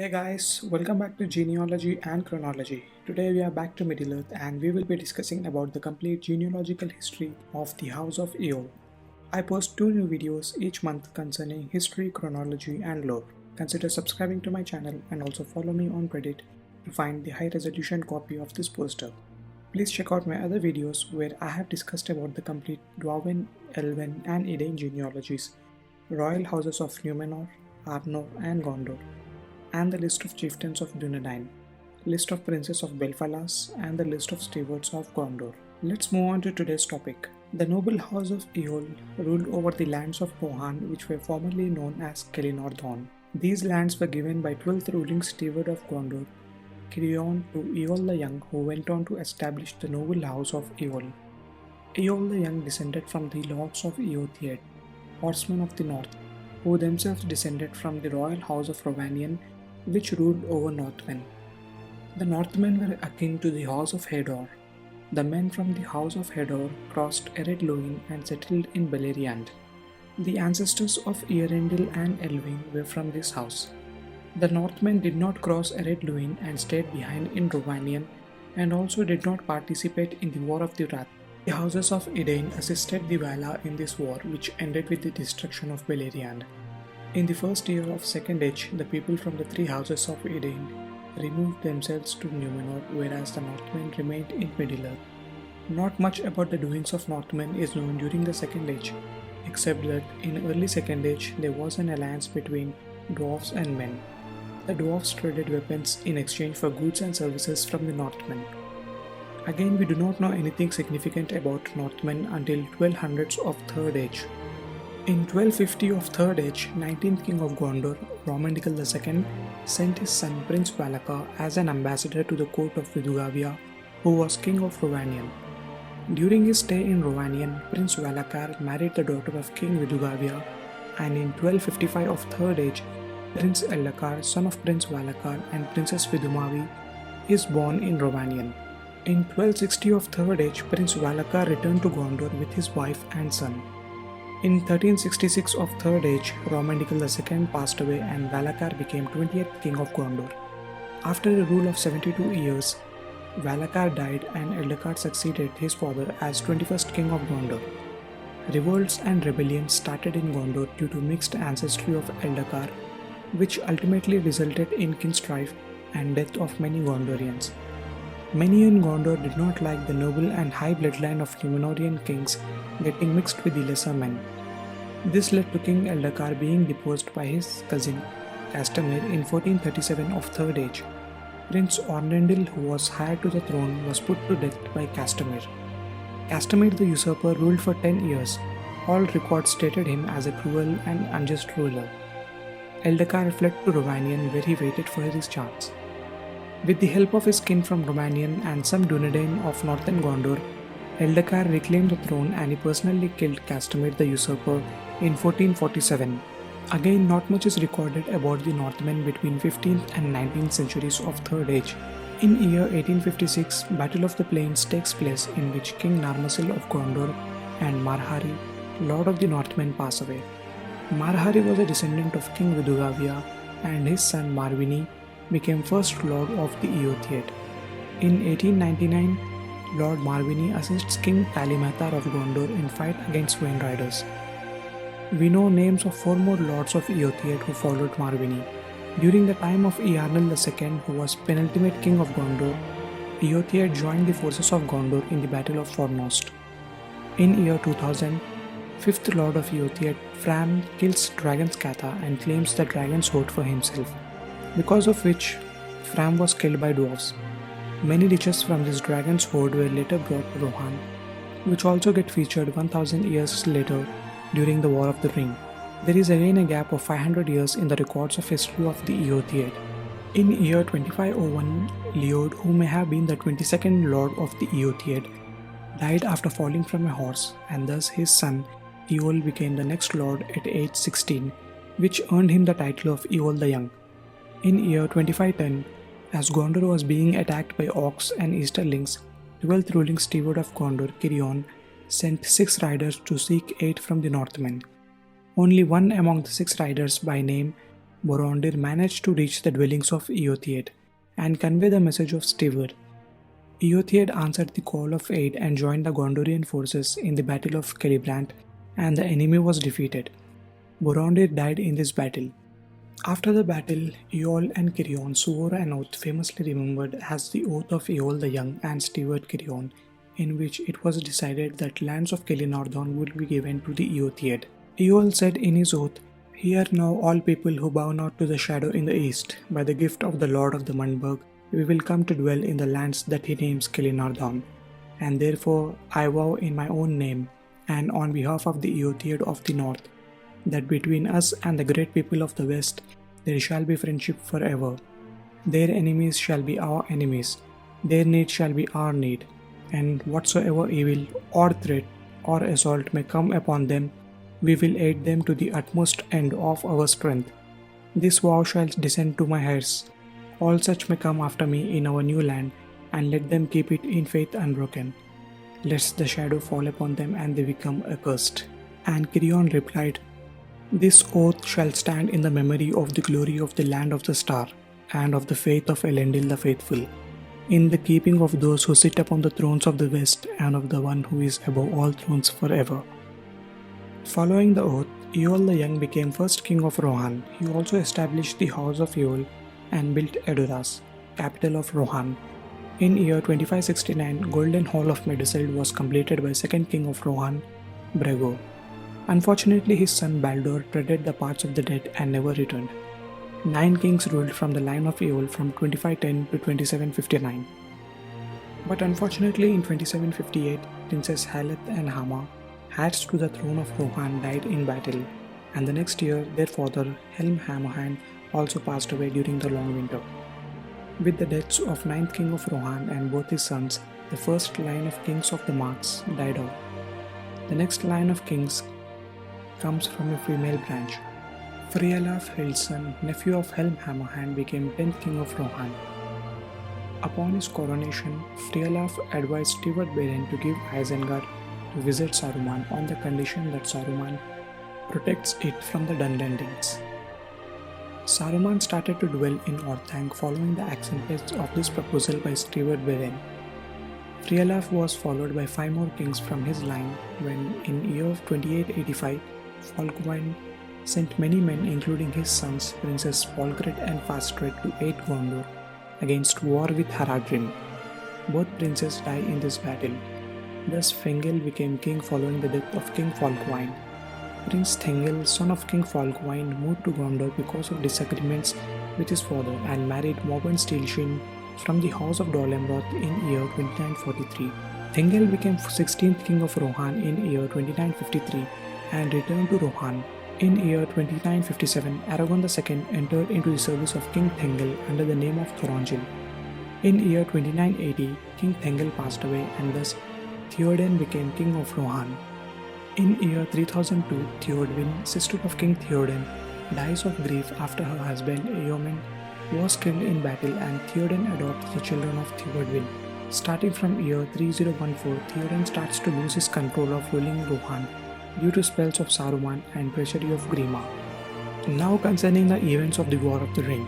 Hey guys, welcome back to Genealogy and Chronology. Today we are back to Middle Earth and we will be discussing about the complete genealogical history of the House of Eol. I post 2 new videos each month concerning history, chronology and lore. Consider subscribing to my channel and also follow me on Reddit to find the high resolution copy of this poster. Please check out my other videos where I have discussed about the complete Dwarven, Elven and Edain genealogies, royal houses of Numenor, Arnor and Gondor, and the list of chieftains of Dunedain, list of princes of Belfalas, and the list of stewards of Gondor. Let's move on to today's topic. The noble house of Eol ruled over the lands of Rohan, which were formerly known as Kelinor Dawn. These lands were given by 12th ruling steward of Gondor, Cirion, to Eol the Young, who went on to establish the noble house of Eol. Eol the Young descended from the lords of Eotheed, horsemen of the north, who themselves descended from the royal house of Rovanion, which ruled over Northmen. The Northmen were akin to the House of Hedor. The men from the House of Hedor crossed Ered Luin and settled in Beleriand. The ancestors of Earendil and Elwing were from this house. The Northmen did not cross Ered Luin and stayed behind in Rovanion, and also did not participate in the War of the Wrath. The houses of Edain assisted the Valar in this war, which ended with the destruction of Beleriand. In the first year of Second Age, the people from the 3 houses of Edain removed themselves to Numenor, whereas the Northmen remained in Middle-earth. Not much about the doings of Northmen is known during the Second Age, except that in early Second Age there was an alliance between dwarves and men. The dwarves traded weapons in exchange for goods and services from the Northmen. Again, we do not know anything significant about Northmen until 1200s of Third Age. In 1250 of Third Age, 19th King of Gondor, Romandical II, sent his son Prince Valakar as an ambassador to the court of Vidugavia, who was King of Rovanion. During his stay in Rovanion, Prince Valakar married the daughter of King Vidugavia, and in 1255 of Third Age, Prince Eldakar, son of Prince Valakar and Princess Vidumavi, is born in Rovanion. In 1260 of Third Age, Prince Valakar returned to Gondor with his wife and son. In 1366 of Third Age, Romandical II passed away and Valakar became 20th King of Gondor. After a rule of 72 years, Valakar died and Eldakar succeeded his father as 21st King of Gondor. Revolts and rebellions started in Gondor due to mixed ancestry of Eldakar, which ultimately resulted in kin strife and death of many Gondorians. Many in Gondor did not like the noble and high bloodline of Numenorian kings getting mixed with the lesser men. This led to King Eldakar being deposed by his cousin Castamir in 1437 of Third Age. Prince Ornendil, who was heir to the throne, was put to death by Castamir. Castamir the usurper ruled for 10 years. All records stated him as a cruel and unjust ruler. Eldakar fled to Rovanion, where he waited for his chance. With the help of his kin from Romanian and some Dunedain of northern Gondor, Eldakar reclaimed the throne and he personally killed Castamir the usurper in 1447. Again, not much is recorded about the Northmen between 15th and 19th centuries of Third Age. In year 1856, Battle of the Plains takes place, in which King Narmasil of Gondor and Marhari, lord of the Northmen, pass away. Marhari was a descendant of King Vidugavia, and his son Marvini became first lord of the Eotheed. In 1899, Lord Marvini assists King Talimathar of Gondor in fight against Wain Riders. We know names of 4 more lords of Eotheed who followed Marvini. During the time of Earnil II, who was penultimate king of Gondor, Eotheed joined the forces of Gondor in the Battle of Fornost. In year 2000, 5th Lord of Eotheed, Fram, kills Dragon's Catha and claims the dragon's hoard for himself, because of which Fram was killed by dwarves. Many riches from this dragon's hoard were later brought to Rohan, which also get featured 1000 years later during the War of the Ring. There is again a gap of 500 years in the records of history of the Eotheed. In year 2501, Leod, who may have been the 22nd Lord of the Eotheed, died after falling from a horse, and thus his son Eol became the next lord at age 16, which earned him the title of Eol the Young. In year 2510, as Gondor was being attacked by orcs and Easterlings, 12th ruling steward of Gondor, Cirion, sent 6 riders to seek aid from the Northmen. Only one among the 6 riders, by name Borodir managed to reach the dwellings of Eotheid and convey the message of Steward. Eotheid answered the call of aid and joined the Gondorian forces in the Battle of Celebrant, and the enemy was defeated. Borodir died in this battle. After the battle, Eol and Cirion swore an oath famously remembered as the Oath of Eol the Young and Steward Cirion, in which it was decided that lands of Kelinordon would be given to the Eotheid. Eol said in his oath, "Hear now all people who bow not to the shadow in the east, by the gift of the Lord of the Mundburg, we will come to dwell in the lands that he names Kelinordon. And therefore I vow in my own name, and on behalf of the Eotheid of the north, that between us and the great people of the west there shall be friendship forever. Their enemies shall be our enemies, their need shall be our need, and whatsoever evil or threat or assault may come upon them, we will aid them to the utmost end of our strength. This vow shall descend to my heirs. All such may come after me in our new land, and let them keep it in faith unbroken, lest the shadow fall upon them and they become accursed." And Cirion replied, "This oath shall stand in the memory of the glory of the land of the star, and of the faith of Elendil the faithful, in the keeping of those who sit upon the thrones of the west, and of the one who is above all thrones forever." Following the oath, Eol the Young became first king of Rohan. He also established the house of Eol and built Edoras, capital of Rohan. In year 2569, Golden Hall of Meduseld was completed by second king of Rohan, Brego. Unfortunately, his son Baldur treaded the paths of the dead and never returned. 9 kings ruled from the line of Eol from 2510 to 2759. But unfortunately, in 2758, Princess Haleth and Hama, heirs to the throne of Rohan, died in battle, and the next year their father Helm Hammerhand also passed away during the long winter. With the deaths of 9th king of Rohan and both his sons, the first line of kings of the Marks died out. The next line of kings comes from a female branch. Frialaf Hilson, nephew of Helm Hammerhand, became 10th king of Rohan. Upon his coronation, Frialaf advised Steward Beren to give Isengard to visit Saruman on the condition that Saruman protects it from the Dunlendings. Saruman started to dwell in Orthanc following the acceptance of this proposal by Steward Beren. Frialaf was followed by 5 more kings from his line when, in year 2885, Falkwind sent many men including his sons Princes Polgred and Fastred to aid Gondor against war with Haradrim. Both princes died in this battle. Thus Fengel became king following the death of King Falkwind. Prince Thengel, son of King Falkwind, moved to Gondor because of disagreements with his father and married Morwen Steelshin from the House of Dolemroth in year 2943. Thengel became 16th king of Rohan in year 2953 and returned to Rohan. In year 2957, Aragorn II entered into the service of King Thengel under the name of Thorongil. In year 2980, King Thengel passed away and thus Theoden became king of Rohan. In year 3002, Theodwyn, sister of King Theoden, dies of grief after her husband Eomen was killed in battle, and Theoden adopts the children of Theodwyn. Starting from year 3014, Theoden starts to lose his control of ruling Rohan due to spells of Saruman and treachery of Grima. Now concerning the events of the War of the Ring.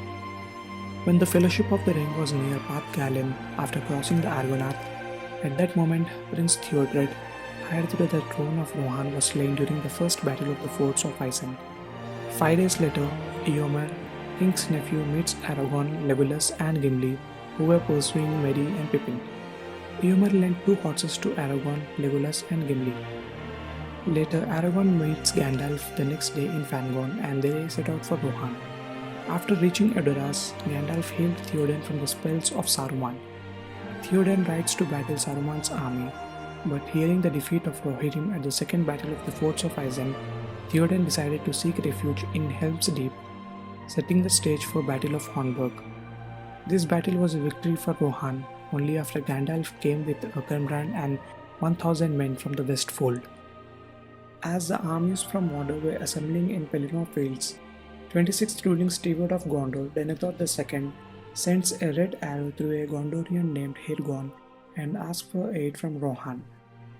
When the Fellowship of the Ring was near Path Galen after crossing the Argonath, at that moment Prince Theodred, heir to the throne of Rohan, was slain during the first battle of the forts of Isen. 5 days later, Eomer, King's nephew, meets Aragorn, Legolas and Gimli, who were pursuing Merry and Pippin. Eomer lent 2 horses to Aragorn, Legolas and Gimli. Later, Aragorn meets Gandalf the next day in Fangorn and they set out for Rohan. After reaching Edoras, Gandalf healed Theoden from the spells of Saruman. Theoden rides to battle Saruman's army, but hearing the defeat of Rohirrim at the second battle of the forts of Isen, Theoden decided to seek refuge in Helm's Deep, setting the stage for Battle of Hornburg. This battle was a victory for Rohan only after Gandalf came with Erkenbrand and 1,000 men from the Westfold. As the armies from Mordor were assembling in Pelennor Fields, 26th ruling steward of Gondor, Denethor II, sends a red arrow through a Gondorian named Hirgon and asks for aid from Rohan.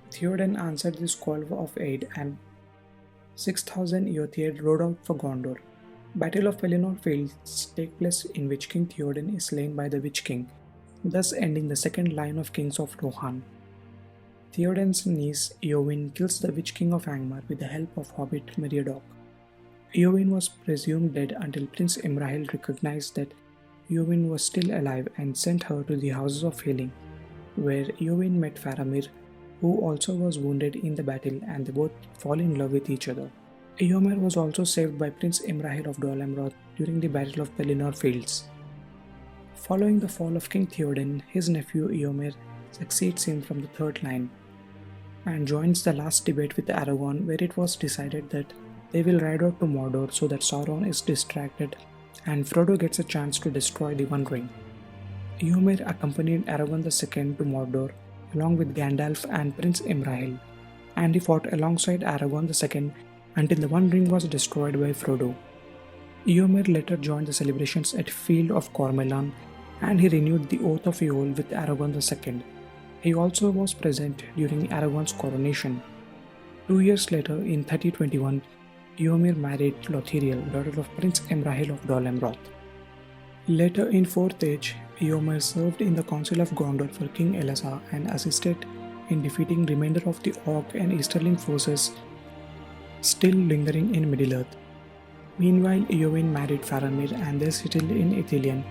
Theoden answered this call of aid and 6,000 Eotheir rode out for Gondor. Battle of Pelennor Fields take place in which King Theoden is slain by the Witch King, thus ending the second line of kings of Rohan. Theoden's niece Eowyn kills the Witch King of Angmar with the help of Hobbit Meriadoc. Eowyn was presumed dead until Prince Imrahil recognized that Eowyn was still alive and sent her to the Houses of Healing, where Eowyn met Faramir, who also was wounded in the battle, and they both fall in love with each other. Eomer was also saved by Prince Imrahil of Dol Amroth during the Battle of Pelennor Fields. Following the fall of King Theoden, his nephew Eomer succeeds him from the third line and joins the last debate with Aragorn, where it was decided that they will ride out to Mordor so that Sauron is distracted and Frodo gets a chance to destroy the One Ring. Eomer accompanied Aragorn II to Mordor along with Gandalf and Prince Imrahil, and he fought alongside Aragorn II until the One Ring was destroyed by Frodo. Eomer later joined the celebrations at Field of Cormellan, and he renewed the Oath of Eol with Aragorn II. He also was present during Aragorn's coronation. 2 years later, in 3021, Eomer married Lothiriel, daughter of Prince Imrahil of Dol Amroth. Later in 4th Age, Eomer served in the Council of Gondor for King Elessar and assisted in defeating remainder of the Orc and Easterling forces still lingering in Middle-earth. Meanwhile, Eowyn married Faramir and they settled in Ithilien,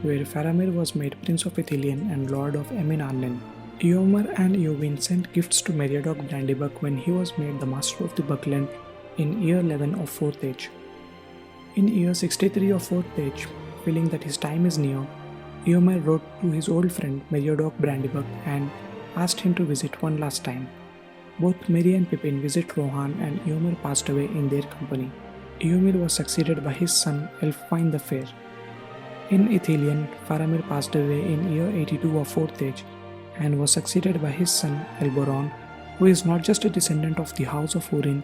where Faramir was made Prince of Ithilien and Lord of Emin Arnen. Eomer and Eowyn sent gifts to Meriadoc Brandybuck when he was made the Master of the Buckland in year 11 of 4th Age. In year 63 of 4th Age, feeling that his time is near, Eomer wrote to his old friend Meriadoc Brandybuck and asked him to visit one last time. Both Merry and Pippin visit Rohan and Eomer passed away in their company. Eomer was succeeded by his son Elfwine the Fair. In Ithilien, Faramir passed away in year 82 of 4th Age and was succeeded by his son Elboron, who is not just a descendant of the House of Urin,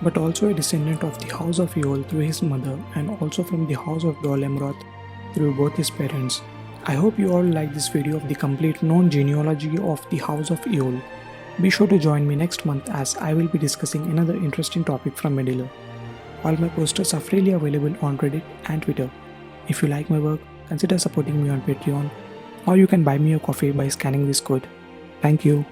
but also a descendant of the House of Eol through his mother and also from the House of Dol Amroth through both his parents. I hope you all like this video of the complete known genealogy of the House of Eol. Be sure to join me next month as I will be discussing another interesting topic from Middle-earth. All my posters are freely available on Reddit and Twitter. If you like my work, consider supporting me on Patreon, or you can buy me a coffee by scanning this code. Thank you.